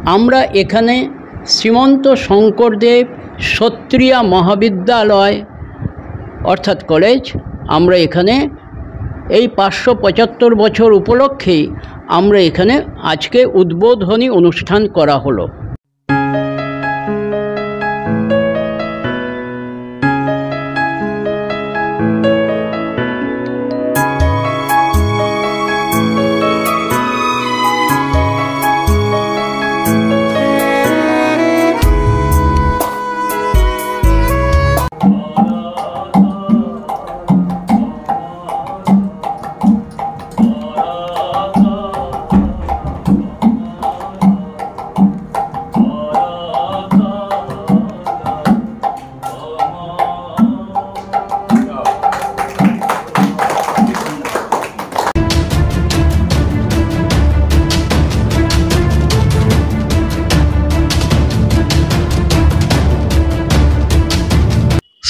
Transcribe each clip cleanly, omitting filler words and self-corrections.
আমরা এখানে শ্রীমন্ত শঙ্করদেব ক্ষত্রিয় মহাবিদ্যালয় অর্থাৎ কলেজ, আমরা এখানে এই 575 বছর উপলক্ষেই আমরা এখানে আজকে উদ্বোধনী অনুষ্ঠান করা হলো।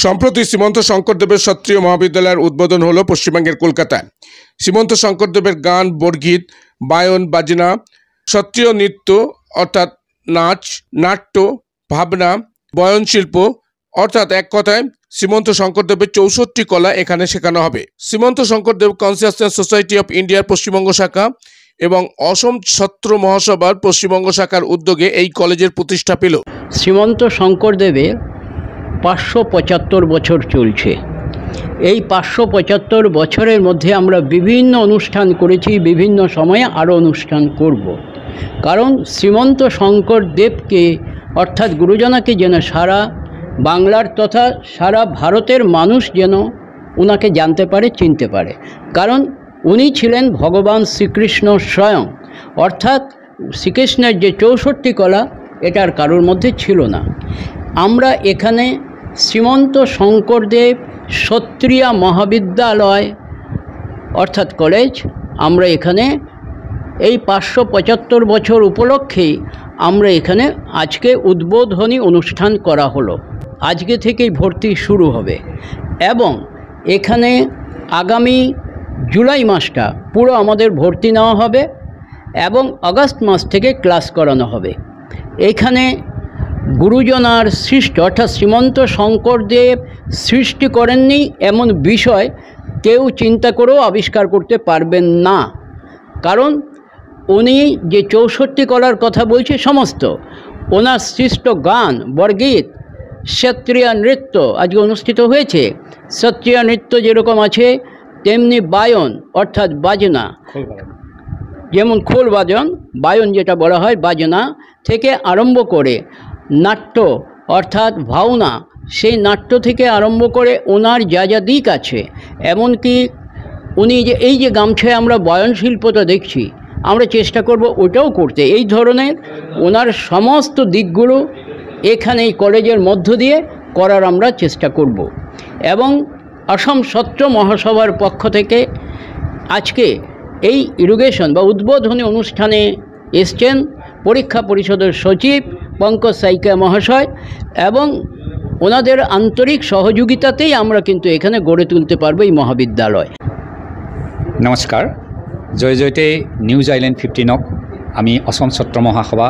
সম্প্রতি শ্রীমন্ত শঙ্করদেবের ক্ষত্রিয় মহাবিদ্যালয়ের উদ্বোধন হলো পশ্চিমবঙ্গের কলকাতায়। শ্রীমন্ত শঙ্করদেবের গান, বরগীত, বায়ন, বাজনা, ক্ষত্রিয় নৃত্য অর্থাৎ নাচ, নাট্য, ভাবনা, বয়ন শিল্প অর্থাৎ এক কথায় শ্রীমন্ত শঙ্করদেবের 64টি কলা এখানে শেখানো হবে। Srimanta Sankardev consciousness society of ইন্ডিয়ার পশ্চিমবঙ্গ শাখা এবং অসম ছাত্র মহাসভার পশ্চিমবঙ্গ শাখার উদ্যোগে এই কলেজের প্রতিষ্ঠা পেল। শ্রীমন্ত শঙ্করদেবের 575 বছর চলছে। এই 575 বছরের মধ্যে আমরা বিভিন্ন অনুষ্ঠান করেছি, বিভিন্ন সময়ে আরও অনুষ্ঠান করব। কারণ শ্রীমন্ত শঙ্করদেবকে অর্থাৎ গুরুজনাকে যেন সারা বাংলার তথা সারা ভারতের মানুষ যেন ওনাকে জানতে পারে, চিনতে পারে। কারণ উনি ছিলেন ভগবান শ্রীকৃষ্ণ স্বয়ং, অর্থাৎ শ্রীকৃষ্ণের যে 64টি কলা এটার কারোর মধ্যে ছিল না। আমরা এখানে শ্রীমন্ত শঙ্করদেব ক্ষত্রিয় মহাবিদ্যালয় অর্থাৎ কলেজ, আমরা এখানে এই 575 বছর উপলক্ষেই আমরা এখানে আজকে উদ্বোধনী অনুষ্ঠান করা হলো। আজকে থেকেই ভর্তি শুরু হবে এবং এখানে আগামী জুলাই মাসটা পুরো আমাদের ভর্তি নেওয়া হবে এবং আগস্ট মাস থেকে ক্লাস করানো হবে। এখানে গুরুজনার সৃষ্টি অর্থাৎ শ্রীমন্ত শঙ্করদেব সৃষ্টি করেননি এমন বিষয় কেউ চিন্তা করেও আবিষ্কার করতে পারবেন না। কারণ উনি যে 64 কলার কথা বলছে সমস্ত ওনার সৃষ্ট গান, বরগীত, ক্ষত্রিয় নৃত্য আজকে অনুষ্ঠিত হয়েছে। ক্ষত্রিয় নৃত্য যেরকম আছে তেমনি বায়ন অর্থাৎ বাজনা, যেমন খোল বাজন, বায়ন যেটা বলা হয় বাজনা থেকে আরম্ভ করে নাট্য অর্থাৎ ভাওনা, সেই নাট্য থেকে আরম্ভ করে ওনার যা যা দিক আছে, এমনকি উনি যে এই যে গামছায় আমরা বয়ন শিল্পটা দেখছি, আমরা চেষ্টা করব ওটাও করতে। এই ধরনের ওনার সমস্ত দিকগুলো এখানে এই কলেজের মধ্য দিয়ে করার আমরা চেষ্টা করব। এবং অসম ছাত্র মহাসভার পক্ষ থেকে আজকে এই ইরুগেশন বা উদ্বোধনী অনুষ্ঠানে এসছেন পরীক্ষা পরিষদের সচিব পঙ্কজ সাইকা মহাশয়, এবং ওনাদের আন্তরিক সহযোগিতাতেই আমরা কিন্তু এখানে গড়ে তুলতে পারবো এই মহাবিদ্যালয়। নমস্কাৰ, জয় জয়তে নিউজ আইলেণ্ড 15ক আমি অসম ছাত্ৰ মহাসভা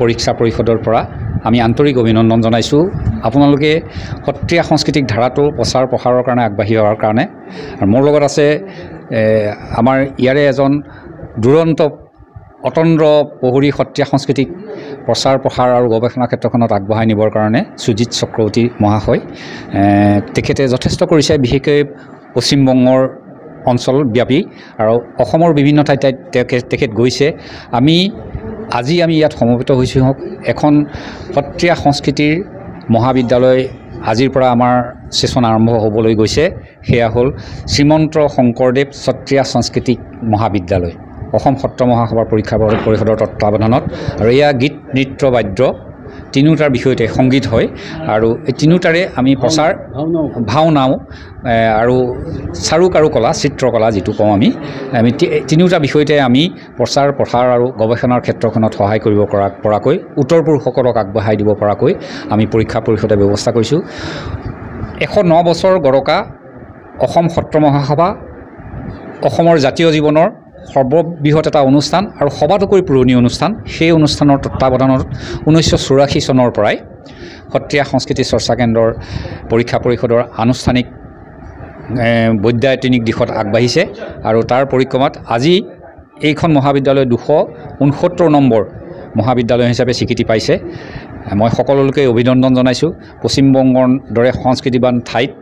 পৰীক্ষা পৰিষদৰ পৰা আমি আন্তৰিক অভিনন্দন জনাইছোঁ। আপোনালোকে সত্ৰীয়া সাংস্কৃতিক ধাৰাটো প্ৰচাৰ প্ৰসাৰৰ কাৰণে আগবাঢ়ি অহাৰ কাৰণে। আৰু মোৰ লগত আছে আমাৰ ইয়াৰে এজন দুৰন্ত অতন্দ্ৰ প্ৰহৰী সত্ৰীয়া সাংস্কৃতিক প্ৰচাৰ প্ৰসাৰ আৰু গৱেষণা ক্ষেত্ৰখনত আগবঢ়াই নিবৰ কাৰণে সুজিত চক্ৰৱৰ্তী মহাশয়। তেখেতে যথেষ্ট কৰিছে, বিশেষকৈ পশ্চিমবংগৰ অঞ্চলব্যাপী আৰু অসমৰ বিভিন্ন ঠাইত তেখেত গৈছে। আজি আমি ইয়াত সমবেত হৈছোঁ এখন সত্ৰীয়া সংস্কৃতিৰ মহাবিদ্যালয় আজিৰ পৰা আমাৰ সেশন আৰম্ভ হ'বলৈ গৈছে। সেয়া হ'ল শ্ৰীমন্ত শংকৰদেৱ সত্ৰীয়া সাংস্কৃতিক মহাবিদ্যালয়, অসম সত্ৰ মহাসভাৰ পৰীক্ষা পৰিষদৰ তত্ত্বাৱধানত। আৰু এয়া গীত, নৃত্য, বাদ্য তিনিওটাৰ বিষয়তে সংগীত হয় আৰু এই তিনিওটাৰে আমি প্ৰচাৰ, ভাওনাও আৰু চাৰুক আৰু কলা, চিত্ৰকলা যিটো কওঁ আমি তিনিওটা বিষয়তে আমি প্ৰচাৰ প্ৰসাৰ আৰু গৱেষণাৰ ক্ষেত্ৰখনত সহায় কৰিব পৰাকৈ, উত্তৰ পুৰুষসকলক আগবঢ়াই দিব পৰাকৈ আমি পৰীক্ষা পৰিষদে ব্যৱস্থা কৰিছোঁ। 109 বছৰ গৰকা অসম সত্ৰ মহাসভা অসমৰ জাতীয় জীৱনৰ সৰ্ববৃহৎ এটা অনুষ্ঠান আৰু সবাতোকৈ পুৰণি অনুষ্ঠান। সেই অনুষ্ঠানৰ তত্বাৱধানত 1984 চনৰ পৰাই সত্ৰীয়া সংস্কৃতি চৰ্চা কেন্দ্ৰৰ পৰীক্ষা পৰিষদৰ আনুষ্ঠানিক বৈদ্যায়তনিক দিশত আগবাঢ়িছে আৰু তাৰ পৰিক্ৰমাত আজি এইখন মহাবিদ্যালয় 269 নম্বৰ মহাবিদ্যালয় হিচাপে স্বীকৃতি পাইছে। মই সকলোকে অভিনন্দন জনাইছোঁ। পশ্চিমবংগৰ দৰে সংস্কৃতিবান ঠাইত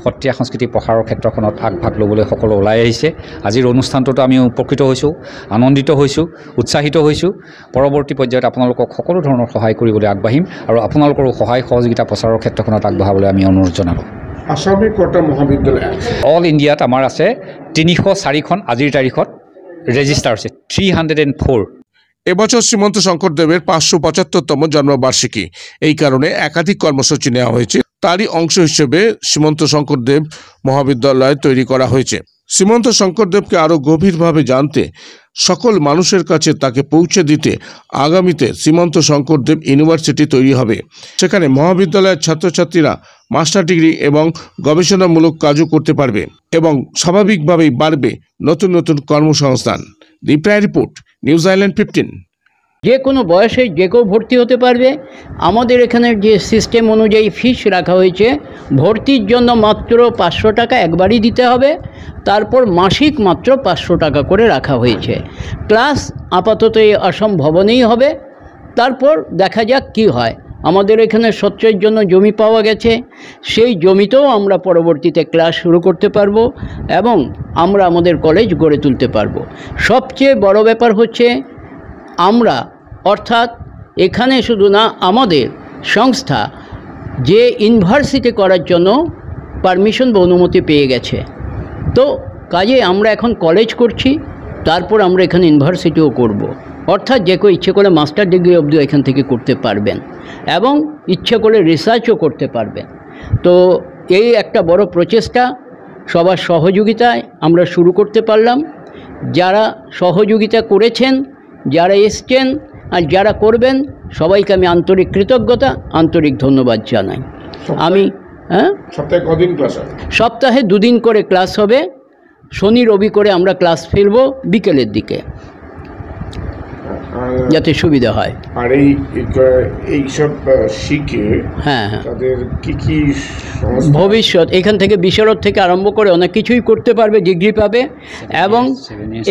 সত্ৰীয়া সংস্কৃতি প্ৰসাৰৰ ক্ষেত্ৰখনত আগভাগ ল'বলৈ সকলো ওলাই আহিছে। আজিৰ অনুষ্ঠানটোতো আমি উপকৃত হৈছোঁ, আনন্দিত হৈছোঁ, উৎসাহিত হৈছোঁ। পৰৱৰ্তী পৰ্যায়ত আপোনালোকক সকলো ধৰণৰ সহায় কৰিবলৈ আগবাঢ়িম আৰু আপোনালোকৰো সহায় সহযোগিতা প্ৰচাৰৰ ক্ষেত্ৰখনত আগবঢ়াবলৈ আমি অনুৰোধ জনালোঁ। আসামে কটা মহাবিদ্যালয় আছে? অল ইণ্ডিয়াত আমাৰ আছে 304খন আজিৰ তাৰিখত ৰেজিষ্টাৰ আছে, 304। এবছর শ্রীমন্ত শঙ্করদেবের 575তম জন্মবার্ষিকী, এই কারণে একাধিক কর্মসূচি নেওয়া হয়েছে। তারই অংশ হিসেবে শ্রীমন্ত শঙ্করদেব মহাবিদ্যালয় তৈরি করা হয়েছে। শ্রীমন্ত শঙ্করদেবকে আরও গভীরভাবে জানতে, সকল মানুষের কাছে তাকে পৌঁছে দিতে আগামীতে শ্রীমন্ত শঙ্করদেব ইউনিভার্সিটি তৈরি হবে। সেখানে মহাবিদ্যালয়ের ছাত্রছাত্রীরা মাস্টার ডিগ্রি এবং গবেষণামূলক কাজও করতে পারবে এবং স্বাভাবিকভাবেই বাড়বে নতুন নতুন কর্মসংস্থান। Reply report, news island 15। যে কোনো বয়সে যে কেউ ভর্তি হতে পারবে। আমাদের এখানের যে সিস্টেম অনুযায়ী ফিস রাখা হয়েছে, ভর্তির জন্য মাত্র 500 টাকা একবারই দিতে হবে, তারপর মাসিক মাত্র 500 টাকা করে রাখা হয়েছে। ক্লাস আপাতত এই আসাম ভবনেই হবে, তারপর দেখা যাক কি হয়। আমাদের এখানে সচ্চয়ের জন্য জমি পাওয়া গেছে, সেই জমিতেও আমরা পরবর্তীতে ক্লাস শুরু করতে পারবো এবং আমরা আমাদের কলেজ গড়ে তুলতে পারবো। সবচেয়ে বড় ব্যাপার হচ্ছে আমরা, অর্থাৎ এখানে শুধু না, আমাদের সংস্থা যে ইউনিভার্সিটি করার জন্য পারমিশন বা অনুমতি পেয়ে গেছে, তো কাজে আমরা এখন কলেজ করছি, তারপর আমরা এখানে ইউনিভার্সিটিও করব। অর্থাৎ যে কেউ ইচ্ছে করে মাস্টার ডিগ্রি অবধি এখান থেকে করতে পারবেন এবং ইচ্ছে করে রিসার্চও করতে পারবেন। তো এই একটা বড় প্রচেষ্টা, সবার সহযোগিতায় আমরা শুরু করতে পারলাম। যারা সহযোগিতা করেছেন, যারা এসছেন আর যারা করবেন, সবাইকে আমি আন্তরিক কৃতজ্ঞতা, আন্তরিক ধন্যবাদ জানাই। আমি সপ্তাহে কদিন ক্লাস হবে? সপ্তাহে 2 দিন করে ক্লাস হবে। শনি রবি করে আমরা ক্লাস ফেলব বিকেলের দিকে, যাতে সুবিধা হয়। আর এই সব শিখে তাদের কি ভবিষ্যৎ, এখান থেকে বিশারদ থেকে আরম্ভ করে অনেক কিছুই করতে পারবে, ডিগ্রি পাবে। এবং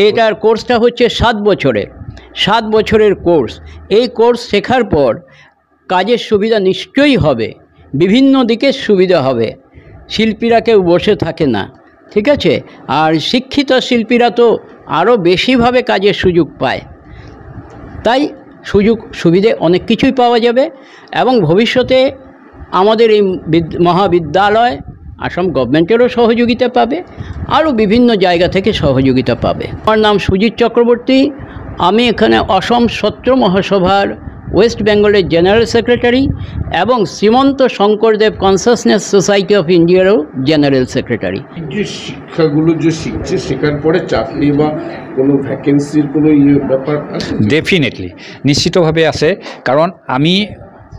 এটার কোর্সটা হচ্ছে 7 বছরের কোর্স। এই কোর্স শেখার পর কাজের সুবিধা নিশ্চয়ই হবে, বিভিন্ন দিকে সুবিধা হবে। শিল্পীরা কেউ বসে থাকে না, ঠিক আছে? আর শিক্ষিত শিল্পীরা তো আরও বেশিভাবে কাজের সুযোগ পায়। তাই সুযোগ সুবিধে অনেক কিছুই পাওয়া যাবে এবং ভবিষ্যতে আমাদের এই মহাবিদ্যালয় আসাম গভর্নমেন্টেরও সহযোগিতা পাবে, আরও বিভিন্ন জায়গা থেকে সহযোগিতা পাবে। আমার নাম সুজিত চক্রবর্তী, আমি এখানে অসম সত্র মহাসভার ওয়েস্ট বেঙ্গলের জেনারেল সেক্রেটারি এবং Srimanta Sankardev consciousness society of ইন্ডিয়ারও জেনারেল সেক্রেটারি। যে শিক্ষাগুলো যে শিখছে, শেখার পরে চাকরি বা কোনো ভ্যাকেন্সির কোনো ব্যাপার আছে? ডেফিনেটলি, নিশ্চিতভাৱে আছে। কাৰণ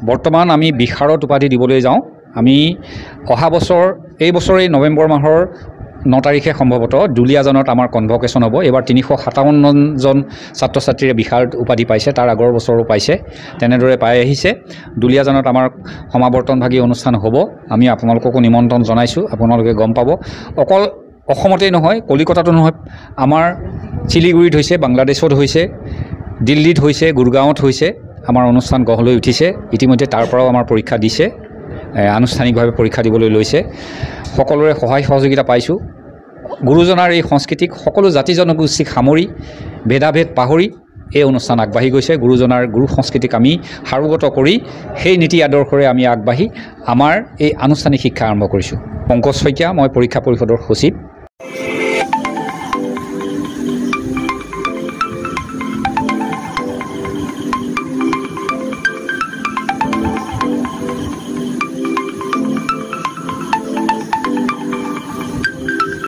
বৰ্তমান আমি বিশাৰদ উপাধি দিবলৈ যাওঁ। আমি অহা বছৰ, এই বছৰে নৱেম্বৰ মাহৰ 9 তাৰিখে সম্ভৱতঃ দুলীয়াজানত আমাৰ কনভকেশ্যন হ'ব। এইবাৰ 357জন ছাত্ৰ ছাত্ৰীৰে বিশাৰদ উপাধি পাইছে, তাৰ আগৰ বছৰো পাইছে, তেনেদৰে পাই আহিছে। দুলীয়াজানত আমাৰ সমাৱৰ্তনভাগী অনুষ্ঠান হ'ব। আমি আপোনালোককো নিমন্ত্ৰণ জনাইছোঁ, আপোনালোকে গম পাব। অকল অসমতেই নহয়, কলিকতাতো নহয়, আমাৰ শিলিগুৰিত হৈছে, বাংলাদেশত হৈছে, দিল্লীত হৈছে, গুৰগাঁৱত হৈছে। আমাৰ অনুষ্ঠান গঢ় লৈ উঠিছে। ইতিমধ্যে তাৰ পৰাও আমাৰ পৰীক্ষা দিছে, আনুষ্ঠানিকভাৱে পৰীক্ষা দিবলৈ লৈছে। সকলোৰে সহায় সহযোগিতা পাইছোঁ। গুৰুজনাৰ এই সংস্কৃতিক সকলো জাতি জনগোষ্ঠীক সামৰি, ভেদাভেদ পাহৰি এই অনুষ্ঠান আগবাঢ়ি গৈছে। গুৰুজনাৰ গুৰু সংস্কৃতিক আমি সাৰোগত কৰি সেই নীতি আদৰ্শৰে আমি আগবাঢ়ি আমাৰ এই আনুষ্ঠানিক শিক্ষা আৰম্ভ কৰিছোঁ। পংকজ শইকীয়া, মই পৰীক্ষা পৰিষদৰ সচিব।